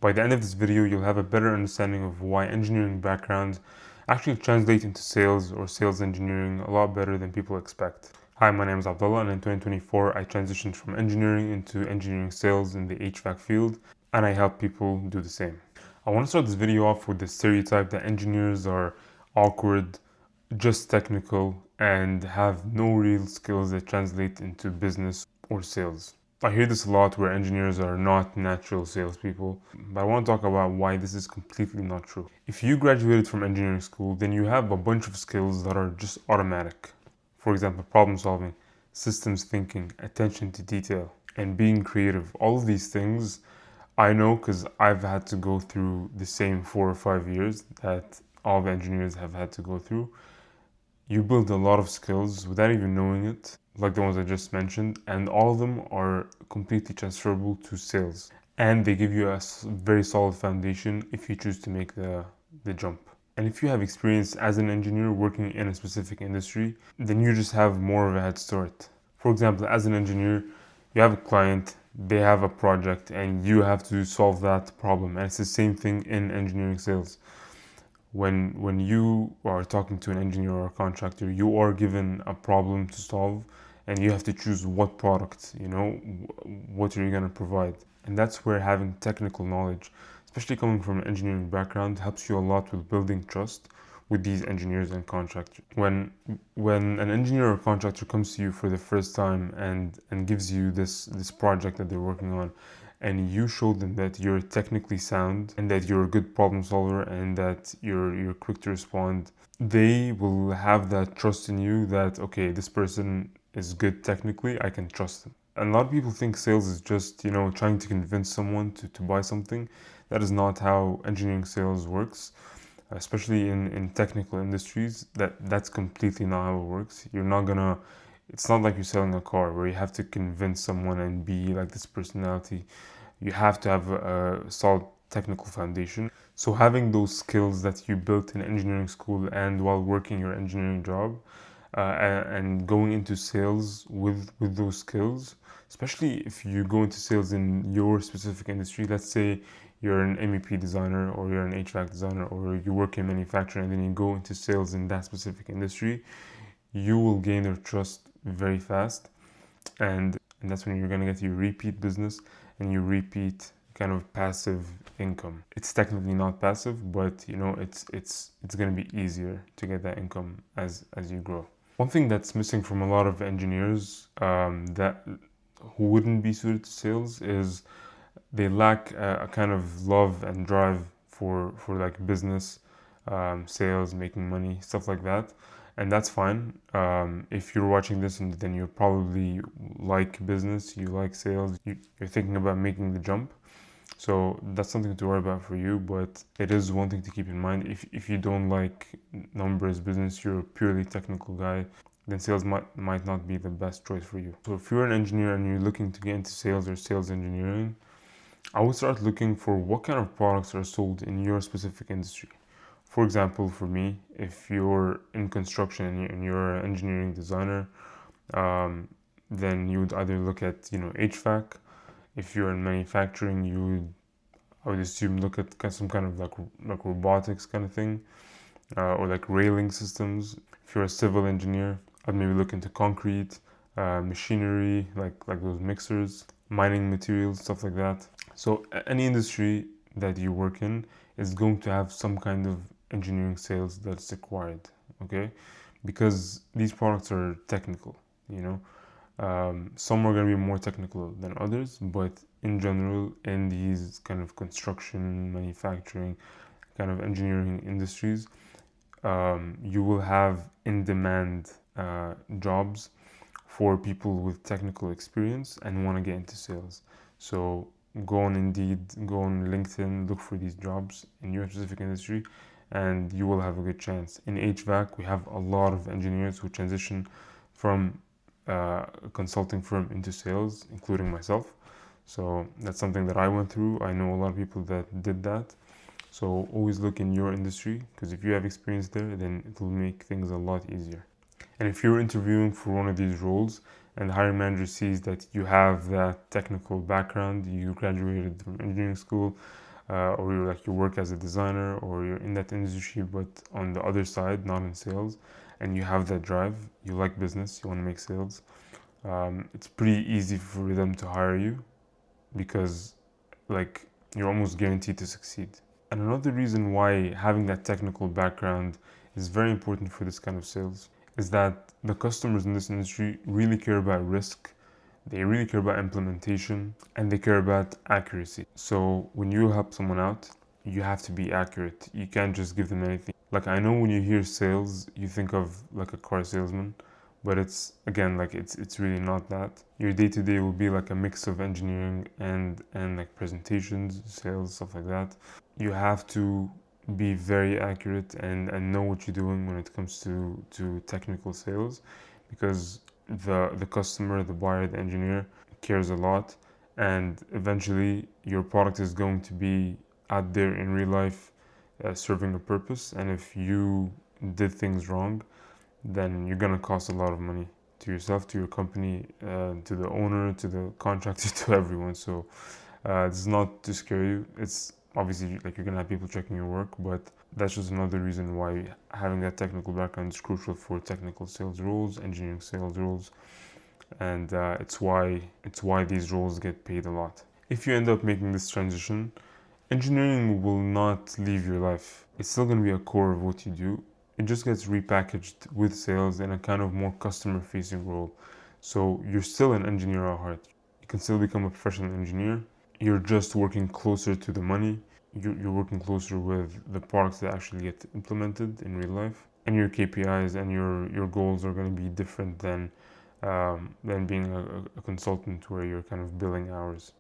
By the end of this video, you'll have a better understanding of why engineering backgrounds actually translate into sales or sales engineering a lot better than people expect. Hi, my name is Abdullah, and in 2024, I transitioned from engineering into engineering sales in the HVAC field, and I help people do the same. I want to start this video off with the stereotype that engineers are awkward, just technical, and have no real skills that translate into business or sales. I hear this a lot where engineers are not natural salespeople, but I want to talk about why this is completely not true. If you graduated from engineering school, then you have a bunch of skills that are just automatic. For example, problem solving, systems thinking, attention to detail, and being creative. All of these things I know because I've had to go through the same 4 or 5 years that all the engineers have had to go through. You build a lot of skills without even knowing it, like the ones I just mentioned, and all of them are completely transferable to sales. And they give you a very solid foundation if you choose to make the jump. And if you have experience as an engineer working in a specific industry, then you just have more of a head start. For example, as an engineer, you have a client, they have a project, and you have to solve that problem. And it's the same thing in engineering sales. When you are talking to an engineer or a contractor, you are given a problem to solve, and you have to choose what product, what are you going to provide. And that's where having technical knowledge, especially coming from an engineering background, helps you a lot with building trust with these engineers and contractors. When an engineer or contractor comes to you for the first time and gives you this project that they're working on, and you show them that you're technically sound and that you're a good problem solver and that you're quick to respond, they will have that trust in you that, okay, this person is good technically, I can trust them. And a lot of people think sales is just, trying to convince someone to buy something. That is not how engineering sales works, especially in technical industries. That's completely not how it works. It's not like you're selling a car where you have to convince someone and be like this personality. You have to have a solid technical foundation. So having those skills that you built in engineering school and while working your engineering job, and going into sales with those skills, especially if you go into sales in your specific industry. Let's say you're an MEP designer, or you're an HVAC designer, or you work in manufacturing, and then you go into sales in that specific industry, you will gain their trust very fast, and that's when you're going to get your repeat business and your repeat kind of passive income. It's technically not passive, but it's going to be easier to get that income as you grow. One thing that's missing from a lot of engineers that who wouldn't be suited to sales is they lack a kind of love and drive for like business, sales, making money, stuff like that. And that's fine. If you're watching this and then you probably like business, you like sales, you're thinking about making the jump. So that's something to worry about for you, but it is one thing to keep in mind. If you don't like numbers, business, you're a purely technical guy, then sales might not be the best choice for you. So if you're an engineer and you're looking to get into sales or sales engineering, I would start looking for what kind of products are sold in your specific industry. For example, for me, if you're in construction and you're an engineering designer, then you would either look at HVAC. If you're in manufacturing, I would assume look at some kind of like robotics kind of thing, or like railing systems. If you're a civil engineer, I'd maybe look into concrete, machinery, like those mixers, mining materials, stuff like that. So any industry that you work in is going to have some kind of engineering sales that's required, okay? Because these products are technical, some are going to be more technical than others, but in general, in these kind of construction, manufacturing, kind of engineering industries, you will have in-demand jobs for people with technical experience and want to get into sales. So go on Indeed, go on LinkedIn, look for these jobs in your specific industry, and you will have a good chance. In HVAC, we have a lot of engineers who transition from a consulting firm into sales, including myself. So that's something that I went through. I know a lot of people that did that. So always look in your industry, because if you have experience there, then it will make things a lot easier. And if you're interviewing for one of these roles and the hiring manager sees that you have that technical background, you graduated from engineering school, or you work as a designer, or you're in that industry but on the other side, not in sales, and you have that drive, you like business, you want to make sales, it's pretty easy for them to hire you because like you're almost guaranteed to succeed. And another reason why having that technical background is very important for this kind of sales is that the customers in this industry really care about risk, they really care about implementation, and they care about accuracy. So when you help someone out, you have to be accurate. You can't just give them anything. Like, I know when you hear sales, you think of like a car salesman, but it's again like it's really not that. Your day to day will be like a mix of engineering and like presentations, sales, stuff like that. You have to be very accurate and know what you're doing when it comes to technical sales, because the customer, the buyer, the engineer cares a lot, and eventually your product is going to be out there in real life, serving a purpose. And if you did things wrong, then you're gonna cost a lot of money to yourself, to your company, to the owner, to the contractor, to everyone. So this is not to scare you. It's obviously like you're gonna have people checking your work, but that's just another reason why having that technical background is crucial for technical sales roles, engineering sales roles, and it's why these roles get paid a lot. If you end up making this transition, engineering will not leave your life. It's still gonna be a core of what you do. It just gets repackaged with sales in a kind of more customer-facing role. So you're still an engineer at heart. You can still become a professional engineer. You're just working closer to the money. You're working closer with the products that actually get implemented in real life. And your KPIs and your goals are going to be different than being a consultant where you're kind of billing hours.